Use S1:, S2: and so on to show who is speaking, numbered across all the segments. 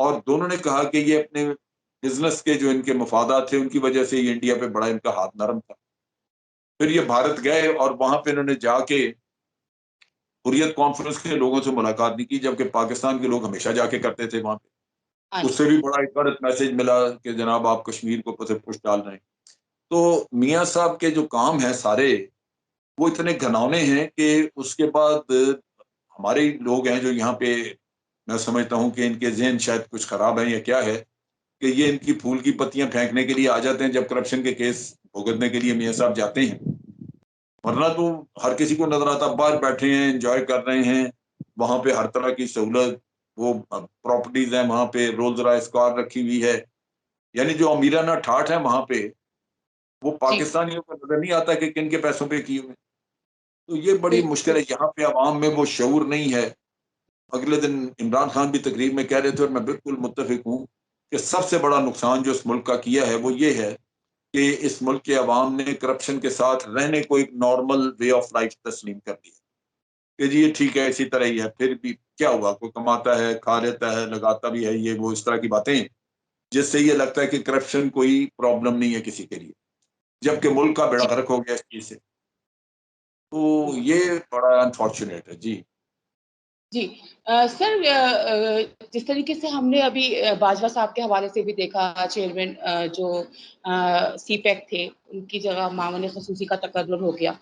S1: اور دونوں نے کہا کہ یہ اپنے بزنس کے جو ان کے مفادات تھے ان کی وجہ سے یہ انڈیا پہ بڑا ان کا ہاتھ نرم تھا. پھر یہ بھارت گئے اور وہاں پہ انہوں نے جا کے حریت کانفرنس کے لوگوں سے ملاقات نہیں کی، جبکہ پاکستان کے لوگ ہمیشہ جا کے کرتے تھے وہاں پہ.
S2: ہاں
S1: اس سے بھی بڑا ایک غلط میسج ملا کہ جناب آپ کشمیر کو پش ڈال رہے ہیں. تو میاں صاحب کے جو کام ہیں سارے وہ اتنے گھنونے ہیں کہ اس کے بعد ہمارے لوگ ہیں جو یہاں پہ، میں سمجھتا ہوں کہ ان کے ذہن شاید کچھ خراب ہیں یا کیا ہے، کہ یہ ان کی پھول کی پتیاں پھینکنے کے لیے آ جاتے ہیں جب کرپشن کے کیس بھگتنے کے لیے میاں صاحب جاتے ہیں. ورنہ تو ہر کسی کو نظر آتا باہر بیٹھے ہیں انجوائے کر رہے ہیں، وہاں پہ ہر طرح کی سہولت، وہ پراپرٹیز ہیں وہاں پہ، رولز رائس کار رکھی ہوئی ہے، یعنی جو امیرانہ ٹھاٹ ہے وہاں پہ وہ
S2: جی
S1: پاکستانیوں کو نظر نہیں آتا کہ کن کے پیسوں پہ کیے ہوئے. تو یہ بڑی مشکل
S2: بالکل.
S1: ہے، یہاں پہ عوام میں وہ شعور نہیں ہے. اگلے دن عمران خان بھی تقریب میں کہہ رہے تھے اور میں بالکل متفق ہوں کہ سب سے بڑا نقصان جو اس ملک کا کیا ہے وہ یہ ہے کہ اس ملک کے عوام نے کرپشن کے ساتھ رہنے کو ایک نارمل وے آف لائف تسلیم کر دیا کہ جی یہ ٹھیک ہے اسی طرح ہی ہے، پھر بھی کیا ہوا، کوئی کماتا ہے کھا لیتا ہے لگاتا بھی ہے، یہ وہ اس طرح کی باتیں جس سے یہ لگتا ہے کہ کرپشن کوئی پرابلم نہیں ہے کسی کے لیے، جبکہ ملک کا بیڑا
S2: جی
S1: غرق ہو گیا اس چیز سے. تو یہ بڑا انفارچونیٹ ہے. جی
S2: جی سر، جس طریقے سے ہم نے ابھی باجوہ صاحب کے حوالے سے بھی دیکھا، چیئرمین جو سی پیک تھے ان کی جگہ معاون خصوصی کا تقرر ہو گیا.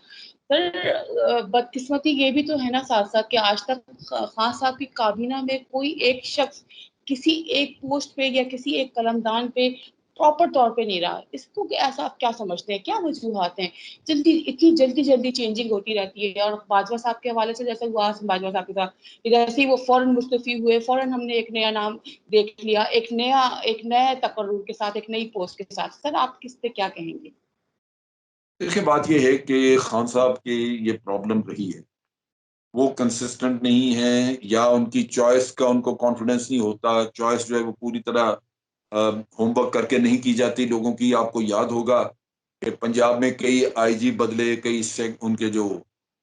S2: سر بدقسمتی یہ بھی تو ہے نا ساتھ ساتھ کہ آج تک خان صاحب کی کابینہ میں کوئی ایک شخص کسی ایک پوسٹ پہ یا کسی ایک قلمدان پہ پراپر طور پہ نہیں رہا. اس کو ایسا آپ کیا سمجھتے ہیں، کیا وجوہات ہیں؟ اتنی جلدی چینجنگ ہوتی رہتی ہے. اور باجوہ صاحب کے حوالے سے جیسے ہوا باجوہ صاحب کے ساتھ، جیسے ہی وہ فوراً مستعفی ہوئے، فوراً ہم نے ایک نیا نام دیکھ لیا، ایک نئے تقرر کے ساتھ، ایک نئی پوسٹ کے ساتھ. سر آپ کس پہ کیا کہیں گے؟
S1: دیکھیں بات یہ ہے کہ خان صاحب کی یہ پرابلم رہی ہے، وہ کنسسٹنٹ نہیں ہے یا ان کی چوائس کا ان کو کانفیڈنس نہیں ہوتا. چوائس جو ہے وہ پوری طرح ہوم ورک کر کے نہیں کی جاتی لوگوں کی. آپ کو یاد ہوگا کہ پنجاب میں کئی آئی جی بدلے، کئی ان کے جو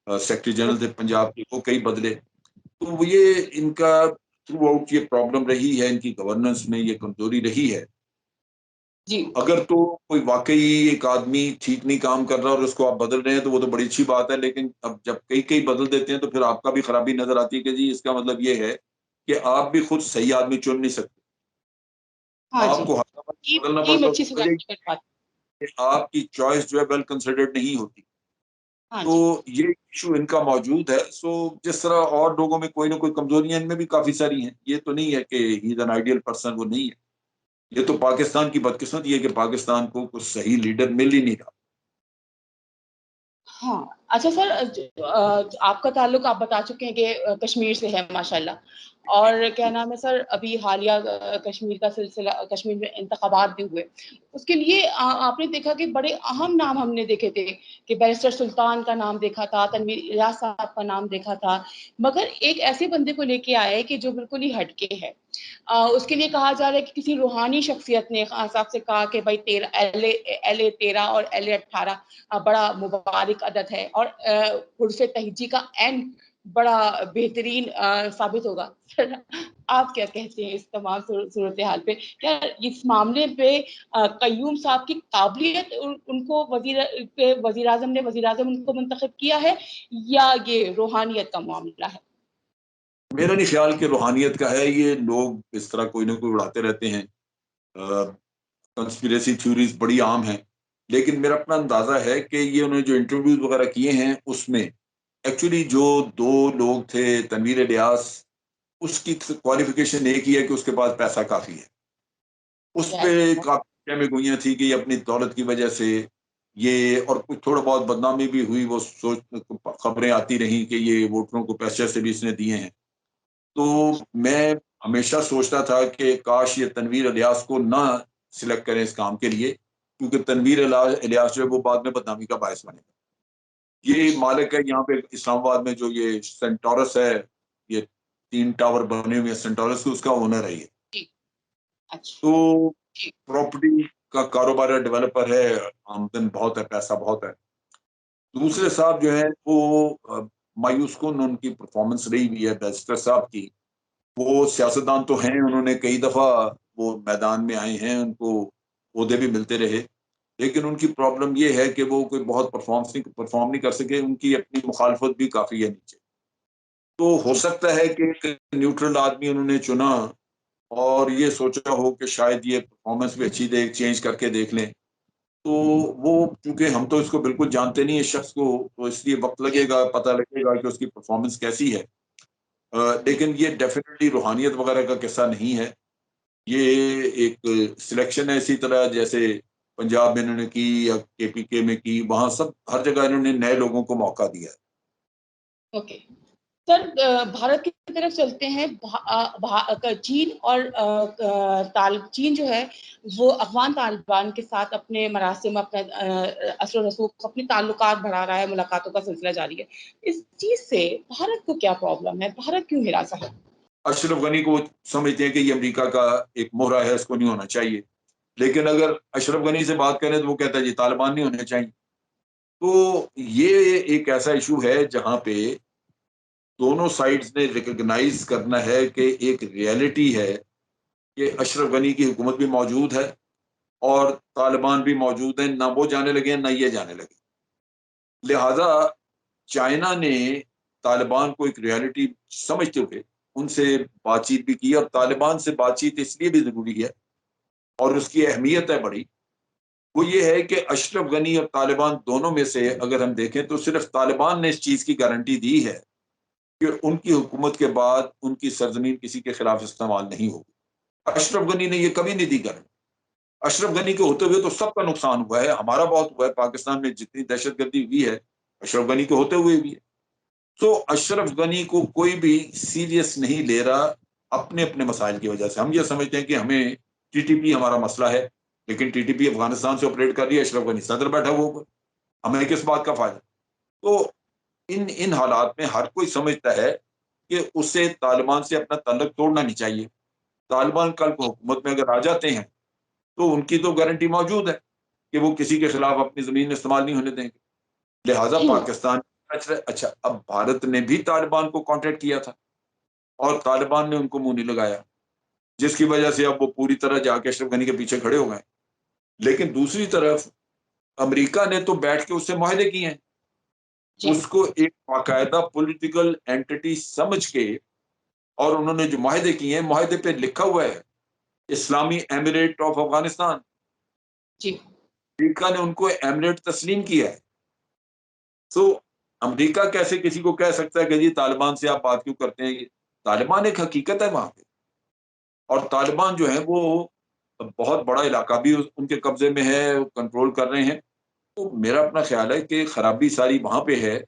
S1: سیکرٹری جنرل تھے پنجاب کے وہ کئی بدلے. تو یہ ان کا تھرو آؤٹ یہ پرابلم رہی ہے، ان کی گورننس میں یہ کمزوری رہی ہے.
S2: جی
S1: اگر تو کوئی واقعی ایک آدمی ٹھیک نہیں کام کر رہا اور اس کو آپ بدل رہے ہیں تو وہ تو بڑی اچھی بات ہے، لیکن اب جب کئی بدل دیتے ہیں تو پھر آپ کا بھی خرابی نظر آتی ہے کہ جی اس کا مطلب یہ ہے کہ آپ بھی خود صحیح آدمی چن نہیں سکتے.
S2: ہاں جی،
S1: آپ کو ہر بدلنا
S2: یہ
S1: پڑتا
S2: اچھی
S1: ہے
S2: سزا کی بات.
S1: کہ آپ کی چوائس جو ہے ویل کنسیڈرڈ نہیں ہوتی.
S2: ہاں
S1: تو
S2: جی.
S1: یہ ایشو ان کا موجود ہے. سو جس طرح اور لوگوں میں کوئی نہ کوئی کمزوریاں ان میں بھی کافی ساری ہیں. یہ تو نہیں ہے کہ ہی از این آئیڈیل پرسن، وہ نہیں ہے. یہ تو پاکستان کی بدقسمتی ہے کہ پاکستان کو کچھ صحیح لیڈر مل ہی نہیں رہا.
S2: ہاں اچھا سر، آپ کا تعلق آپ بتا چکے ہیں کہ کشمیر سے ہے ماشاءاللہ، اور کیا نام ہے سر، ابھی حالیہ کشمیر کا سلسلہ، کشمیر میں انتخابات بھی ہوئے. اس کے لیے آپ نے دیکھا کہ بڑے اہم نام ہم نے دیکھے تھے، کہ بیرسٹر سلطان کا نام دیکھا تھا، تنویر الیاس صاحب کا نام دیکھا تھا، مگر ایک ایسے بندے کو لے کے آئے کہ جو بالکل ہی ہٹ کے ہے. اس کے لیے کہا جا رہا ہے کہ کسی روحانی شخصیت نے خان صاحب سے کہا کہ بھائی ایل اے 13 اور ایل اے 18 بڑا مبارک عدد ہے، اور حرف تہجی کا این بڑا بہترین ثابت ہوگا. آپ کیا کہتے ہیں اس تمام صورتحال پہ؟ کیا اس معاملے پہ قیوم صاحب کی قابلیت ان کو وزیر اعظم ان کو منتخب کیا ہے، یا یہ روحانیت کا معاملہ ہے؟
S1: میرا نہیں خیال کہ روحانیت کا ہے. یہ لوگ اس طرح کوئی نہ کوئی اڑاتے رہتے ہیں، کنسپیریسی تھیوریز بڑی عام ہیں. لیکن میرا اپنا اندازہ ہے کہ یہ انہوں نے جو انٹرویوز وغیرہ کیے ہیں اس میں ایکچولی جو دو لوگ تھے، تنویر الیاس، اس کی کوالیفیکیشن ایک ہی ہے کہ اس کے پاس پیسہ کافی ہے. اس پہ کافی میں گوئیاں تھی کہ یہ اپنی دولت کی وجہ سے یہ، اور کچھ تھوڑا بہت بدنامی بھی ہوئی، وہ خبریں آتی رہیں کہ یہ ووٹروں کو پیسے سے بھی اس نے دیے ہیں. تو میں ہمیشہ سوچتا تھا کہ کاش یہ تنویر الیاس کو نہ سلیکٹ کریں اس کام کے لیے، کیونکہ تنویر الیاس جو ہے وہ بعد میں بدنامی کا باعث بنے گا. یہ مالک ہے یہاں پہ اسلام آباد میں جو یہ سینٹورس ہے، یہ 3 ٹاور بنے ہوئے سینٹورس کو، اس کا اونر ہے یہ.
S2: جی اچھا.
S1: تو پراپرٹی کا کاروبار ہے، ڈیولپر ہے، آمدن بہت ہے، پیسہ بہت ہے. دوسرے صاحب جو ہیں وہ مایوس کن ان کی پرفارمنس رہی ہوئی ہے بیرسٹر صاحب کی. وہ سیاستدان تو ہیں, انہوں نے کئی دفعہ وہ میدان میں آئے ہیں, ان کو عہدے بھی ملتے رہے, لیکن ان کی پرابلم یہ ہے کہ وہ کوئی بہت پرفارم نہیں کر سکے, ان کی اپنی مخالفت بھی کافی ہے نیچے. تو ہو
S2: جی
S1: سکتا ہے کہ ایک نیوٹرل آدمی انہوں نے چنا اور یہ سوچا ہو کہ شاید یہ پرفارمنس بھی اچھی دے, چینج کر کے دیکھ لیں. تو وہ چونکہ ہم تو اس کو بالکل جانتے نہیں اس شخص کو, تو اس لیے وقت لگے گا, پتہ لگے گا کہ اس کی پرفارمنس کیسی ہے. لیکن یہ ڈیفینیٹلی روحانیت وغیرہ کا قصہ نہیں ہے, یہ ایک سلیکشن ہے, اسی طرح جیسے پنجاب میں انہوں نے کی یا کے پی کے میں کی, وہاں سب ہر جگہ انہوں نے نئے لوگوں کو موقع دیا ہے.
S2: اوکے سر, بھارت کی طرف چلتے ہیں. چین اور چین جو ہے وہ افغان طالبان کے ساتھ اپنے مراسم, اپنا اثر و رسوخ, اپنے تعلقات بڑھا رہا ہے, ملاقاتوں کا سلسلہ جاری ہے. اس چیز سے بھارت کو کیا پرابلم ہے, بھارت کیوں ہراساں ہے؟
S1: اشرف غنی کو سمجھتے ہیں کہ یہ امریکہ کا ایک مہرہ ہے, اس کو نہیں ہونا چاہیے. لیکن اگر اشرف غنی سے بات کریں تو وہ کہتا ہے جی طالبان نہیں ہونے چاہیے. تو یہ ایک ایسا ایشو ہے جہاں پہ دونوں سائڈز نے ریکگنائز کرنا ہے کہ ایک ریئلٹی ہے کہ اشرف غنی کی حکومت بھی موجود ہے اور طالبان بھی موجود ہیں, نہ وہ جانے لگے نہ یہ جانے لگے. لہذا چائنا نے طالبان کو ایک ریئلٹی سمجھتے ہوئے ان سے بات چیت بھی کی, اور طالبان سے بات چیت اس لیے بھی ضروری ہے اور اس کی اہمیت ہے بڑی, وہ یہ ہے کہ اشرف غنی اور طالبان دونوں میں سے اگر ہم دیکھیں تو صرف طالبان نے اس چیز کی گارنٹی دی ہے کہ ان کی حکومت کے بعد ان کی سرزمین کسی کے خلاف استعمال نہیں ہوگی. اشرف غنی نے یہ کبھی نہیں دی گارنٹی. اشرف غنی کے ہوتے ہوئے تو سب کا نقصان ہوا ہے, ہمارا بہت ہوا ہے, پاکستان میں جتنی دہشت گردی ہوئی ہے اشرف غنی کے ہوتے ہوئے بھی ہے. تو اشرف غنی کو کوئی بھی سیریس نہیں لے رہا اپنے اپنے مسائل کی وجہ سے. ہم یہ سمجھتے ہیں کہ ہمیں ٹی ٹی پی ہمارا مسئلہ ہے, لیکن ٹی ٹی پی افغانستان سے آپریٹ کر رہی ہے, اشرف غنی صدر بیٹھا ہوا ہوگا, ہمیں کس بات کا فائدہ. تو ان حالات میں ہر کوئی سمجھتا ہے کہ اسے طالبان سے اپنا تعلق توڑنا نہیں چاہیے. طالبان کل کو حکومت میں اگر آ جاتے ہیں تو ان کی تو گارنٹی موجود ہے کہ وہ کسی کے خلاف اپنی زمین استعمال نہیں ہونے دیں گے. لہٰذا پاکستان, اچھا اب بھارت نے بھی طالبان کو کانٹیکٹ کیا تھا اور طالبان نے ان کو منہ نہیں لگایا, جس کی وجہ سے اب وہ پوری طرح جا کے اشرف غنی کے پیچھے کھڑے ہو گئے. لیکن دوسری طرف امریکہ نے تو بیٹھ کے اس سے معاہدے کیے ہیں, اس کو ایک باقاعدہ پولیٹیکل اینٹی سمجھ کے, اور انہوں نے جو معاہدے کیے ہیں معاہدے پہ لکھا ہوا ہے اسلامی ایمریٹ آف افغانستان.
S2: جی
S1: امریکہ نے ان کو ایمریٹ تسلیم کیا ہے. تو امریکہ کیسے کسی کو کہہ سکتا ہے کہ جی طالبان سے آپ بات کیوں کرتے ہیں؟ یہ طالبان ایک حقیقت ہے وہاں پہ, اور طالبان جو ہے وہ بہت بڑا علاقہ بھی ان کے قبضے میں ہے, کنٹرول کر رہے ہیں. تو میرا اپنا خیال ہے کہ خرابی ساری وہاں پہ ہے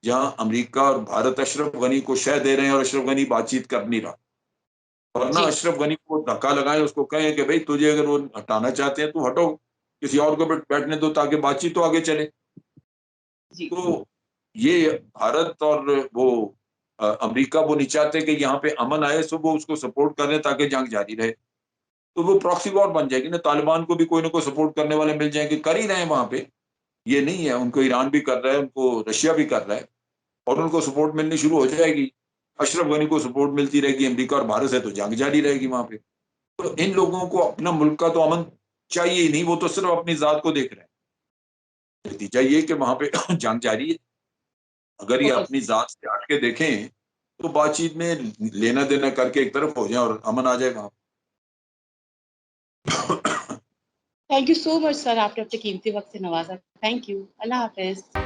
S1: جہاں امریکہ اور بھارت اشرف غنی کو شہ دے رہے ہیں اور اشرف غنی بات چیت کر نہیں رہا. ورنہ
S2: جی
S1: اشرف غنی کو دھکا لگائیں, اس کو کہیں کہ بھئی تجھے اگر وہ ہٹانا چاہتے ہیں تو ہٹو, کسی اور کو بیٹھنے دو تاکہ بات چیت تو آگے چلے.
S2: جی
S1: تو یہ بھارت اور وہ امریکہ وہ نہیں چاہتے کہ یہاں پہ امن آئے, سو وہ اس کو سپورٹ کر رہے تاکہ جنگ جاری رہے. تو وہ پراکسی وار بن جائے گی نا, طالبان کو بھی کوئی نہ کوئی سپورٹ کرنے والے مل جائیں گے, کر ہی رہے ہیں وہاں پہ. یہ نہیں ہے, ان کو ایران بھی کر رہا ہے, ان کو رشیا بھی کر رہا ہے, اور ان کو سپورٹ ملنی شروع ہو جائے گی. اشرف غنی کو سپورٹ ملتی رہے گی امریکہ اور بھارت سے, تو جنگ جاری رہے گی وہاں پہ. تو ان لوگوں کو اپنا ملک کا تو امن چاہیے ہی نہیں, وہ تو صرف اپنی ذات کو دیکھ رہے ہیں. نتیجہ یہ کہ وہاں پہ جنگ جاری ہے. اگر یہ
S2: اوکے
S1: اپنی ذات سے ہٹ کے دیکھیں تو بات چیت میں لینا دینا کر کے ایک طرف ہو جائیں اور امن آ جائے گا.
S2: تھینک یو سو مچ سر, آپ نے اپنے قیمتی وقت سے نوازا. تھینک یو, اللہ حافظ.